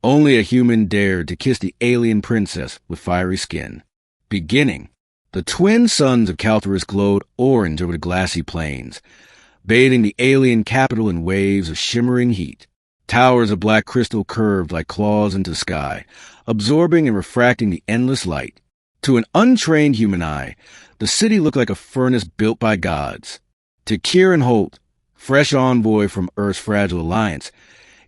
Only a human dared to kiss the alien princess with fiery skin. Beginning. The twin suns of Calthorus glowed orange over the glassy plains, bathing the alien capital in waves of shimmering heat. Towers of black crystal curved like claws into the sky, absorbing and refracting the endless light. To an untrained human eye, the city looked like a furnace built by gods. To Kieran Holt, fresh envoy from Earth's fragile alliance,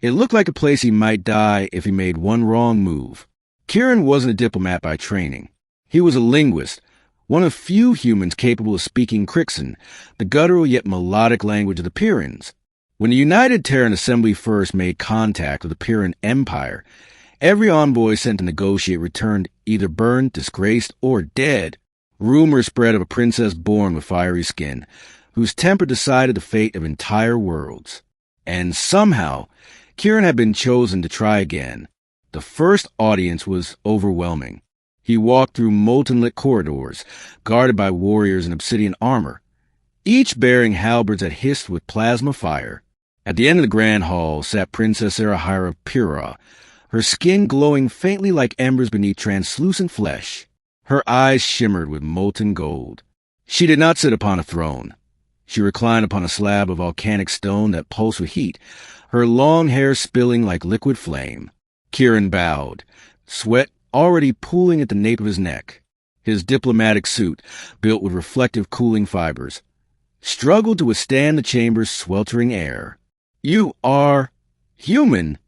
it looked like a place he might die if he made one wrong move. Kieran wasn't a diplomat by training. He was a linguist, one of few humans capable of speaking Crixan, the guttural yet melodic language of the Pyrrhans. When the United Terran Assembly first made contact with the Pyrrhan Empire, every envoy sent to negotiate returned either burned, disgraced, or dead. Rumors spread of a princess born with fiery skin, whose temper decided the fate of entire worlds. And somehow, Kieran had been chosen to try again. The first audience was overwhelming. He walked through molten-lit corridors, guarded by warriors in obsidian armor, each bearing halberds that hissed with plasma fire. At the end of the grand hall sat Princess Sarahira of Pyrrha, her skin glowing faintly like embers beneath translucent flesh. Her eyes shimmered with molten gold. She did not sit upon a throne. She reclined upon a slab of volcanic stone that pulsed with heat, her long hair spilling like liquid flame. Kieran bowed, sweat already pooling at the nape of his neck. His diplomatic suit, built with reflective cooling fibers, struggled to withstand the chamber's sweltering air. "You are human,"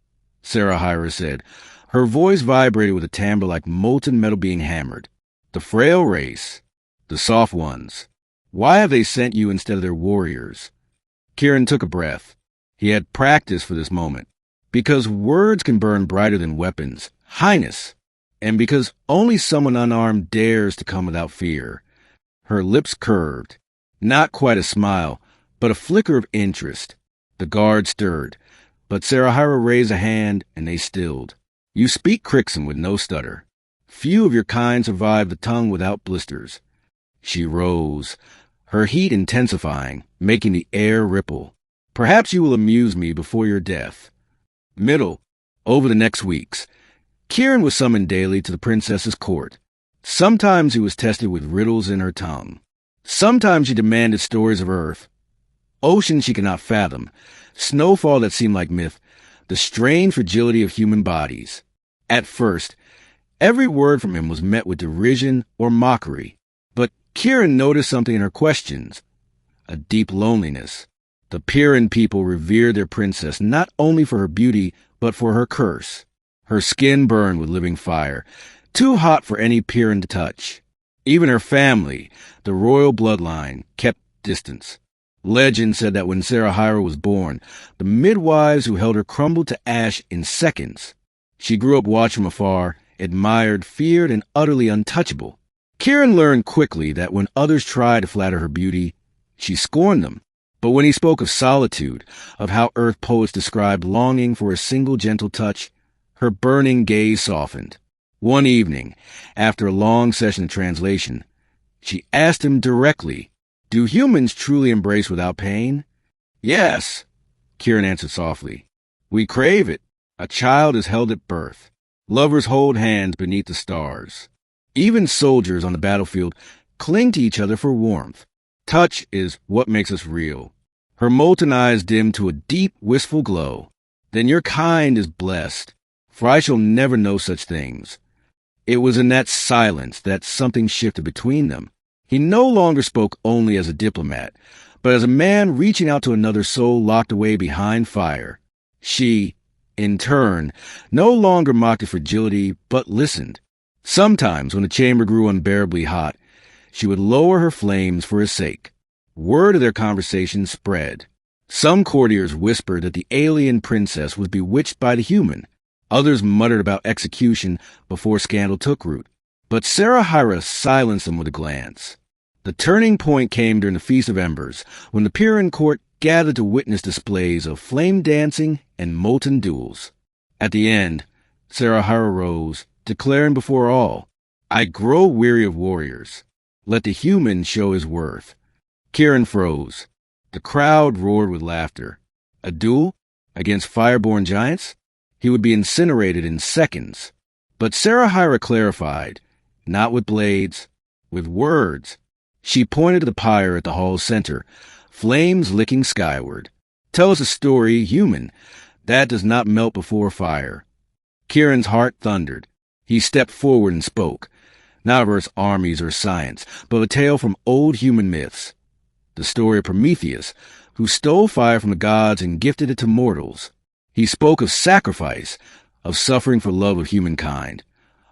Sarahira said. Her voice vibrated with a timbre like molten metal being hammered. "The frail race. The soft ones. Why have they sent you instead of their warriors?" Kieran took a breath. He had practiced for this moment. Because words can burn brighter than weapons, Highness, and because only someone unarmed dares to come without fear. Her lips curved. Not quite a smile, but a flicker of interest. The guard stirred, but Sarahira raised a hand, and they stilled. "You speak Crixan with no stutter. Few of your kind survive the tongue without blisters." She rose, her heat intensifying, making the air ripple. "Perhaps you will amuse me before your death." Over the next weeks, Kieran was summoned daily to the princess's court. Sometimes he was tested with riddles in her tongue. Sometimes she demanded stories of Earth, oceans she could not fathom, snowfall that seemed like myth, the strange fragility of human bodies. At first, every word from him was met with derision or mockery, but Kieran noticed something in her questions, a deep loneliness. The Pyrrhan people revered their princess not only for her beauty, but for her curse. Her skin burned with living fire, too hot for any Pyrrhan to touch. Even her family, the royal bloodline, kept distance. Legend said that when Sarahira was born, the midwives who held her crumbled to ash in seconds. She grew up watched from afar, admired, feared, and utterly untouchable. Kieran learned quickly that when others tried to flatter her beauty, she scorned them. But when he spoke of solitude, of how Earth poets described longing for a single gentle touch, her burning gaze softened. One evening, after a long session of translation, she asked him directly, "Do humans truly embrace without pain?" "Yes," Kieran answered softly. "We crave it. A child is held at birth. Lovers hold hands beneath the stars. Even soldiers on the battlefield cling to each other for warmth. Touch is what makes us real." Her molten eyes dimmed to a deep, wistful glow. "Then your kind is blessed, for I shall never know such things." It was in that silence that something shifted between them. He no longer spoke only as a diplomat, but as a man reaching out to another soul locked away behind fire. She, in turn, no longer mocked his fragility, but listened. Sometimes, when the chamber grew unbearably hot, she would lower her flames for his sake. Word of their conversation spread. Some courtiers whispered that the alien princess was bewitched by the human. Others muttered about execution before scandal took root. But Sarahira silenced them with a glance. The turning point came during the Feast of Embers, when the Pyrrhan court gathered to witness displays of flame dancing and molten duels. At the end, Sarahira rose, declaring before all, "I grow weary of warriors. Let the human show his worth." Kieran froze. The crowd roared with laughter. A duel? Against fireborn giants? he would be incinerated in seconds. But Sara clarified, not with blades, with words. She pointed to the pyre at the hall's center, flames licking skyward. Tell us a story, human, that does not melt before fire. Kieran's heart thundered. He stepped forward and spoke, not of Earth's armies or science, but of a tale from old human myths. The story of Prometheus, who stole fire from the gods and gifted it to mortals. He spoke of sacrifice, of suffering for love of humankind,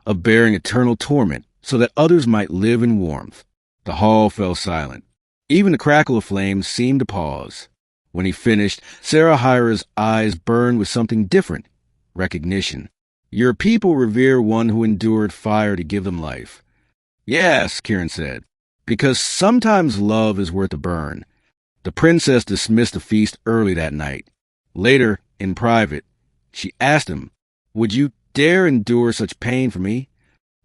of bearing eternal torment so that others might live in warmth. The hall fell silent. Even the crackle of flames seemed to pause. When he finished, Sarahira's eyes burned with something different, recognition. Your people revere one who endured fire to give them life. Yes, Kieran said, because sometimes love is worth a burn. The princess dismissed the feast early that night. Later, in private, she asked him, would you dare endure such pain for me?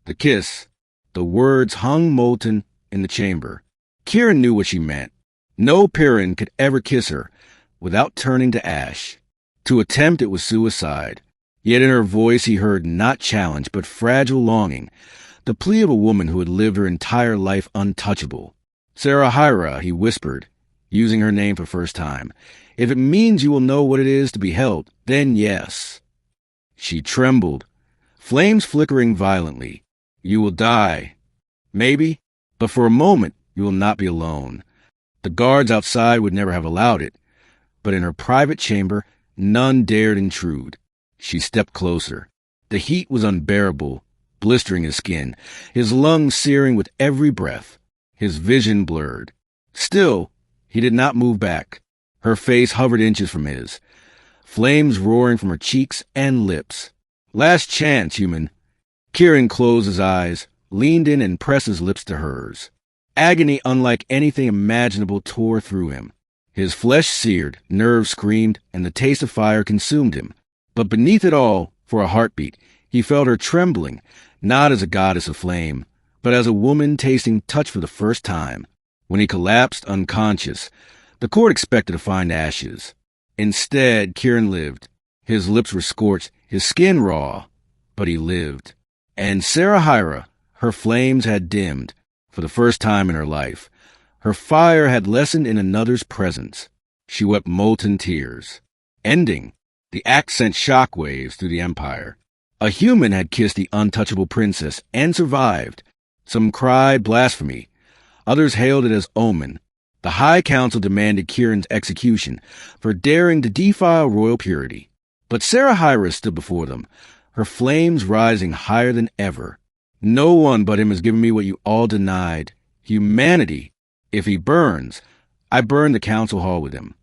The kiss, the words hung molten in the chamber. Kieran knew what she meant. No Piran could ever kiss her without turning to ash. To attempt it was suicide. Yet in her voice he heard not challenge, but fragile longing, the plea of a woman who had lived her entire life untouchable. Sarahira, he whispered, using her name for first time. If it means you will know what it is to be held, then yes. She trembled, flames flickering violently. You will die. Maybe, but for a moment you will not be alone. The guards outside would never have allowed it, but in her private chamber, none dared intrude. She stepped closer. The heat was unbearable, blistering his skin, his lungs searing with every breath, his vision blurred. Still, he did not move back. Her face hovered inches from his, flames roaring from her cheeks and lips. Last chance, human. Kieran closed his eyes, leaned in and pressed his lips to hers. Agony unlike anything imaginable tore through him. His flesh seared, nerves screamed, and the taste of fire consumed him. But beneath it all, for a heartbeat, he felt her trembling, not as a goddess of flame, but as a woman tasting touch for the first time. When he collapsed unconscious, the court expected to find ashes. Instead, Kieran lived. His lips were scorched, his skin raw, but he lived. And Sarahira, her flames had dimmed, for the first time in her life. Her fire had lessened in another's presence. She wept molten tears. Ending. The act sent shockwaves through the empire. A human had kissed the untouchable princess and survived. Some cried blasphemy. Others hailed it as omen. The High Council demanded Kieran's execution for daring to defile royal purity. But Sarahira stood before them, her flames rising higher than ever. No one but him has given me what you all denied. Humanity. If he burns, I burn the council hall with him.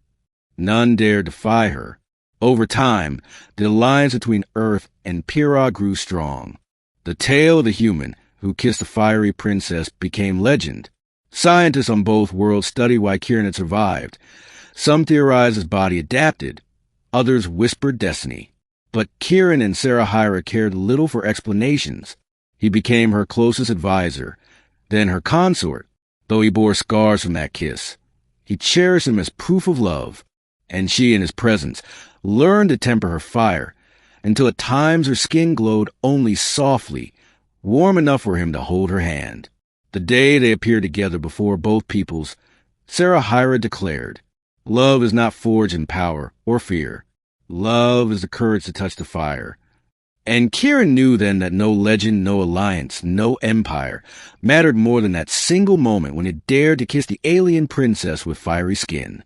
None dared defy her. Over time, the alliance between Earth and Pyrrha grew strong. The tale of the human who kissed the fiery princess became legend. Scientists on both worlds studied why Kieran had survived. Some theorized his body adapted. Others whispered destiny. But Kieran and Sarahira cared little for explanations. He became her closest advisor, then her consort, though he bore scars from that kiss. He cherished him as proof of love, and she, in his presence, learned to temper her fire, until at times her skin glowed only softly, warm enough for him to hold her hand. The day they appeared together before both peoples, Sarahira declared, "Love is not forged in power or fear. Love is the courage to touch the fire." And Kieran knew then that no legend, no alliance, no empire mattered more than that single moment when it dared to kiss the alien princess with fiery skin.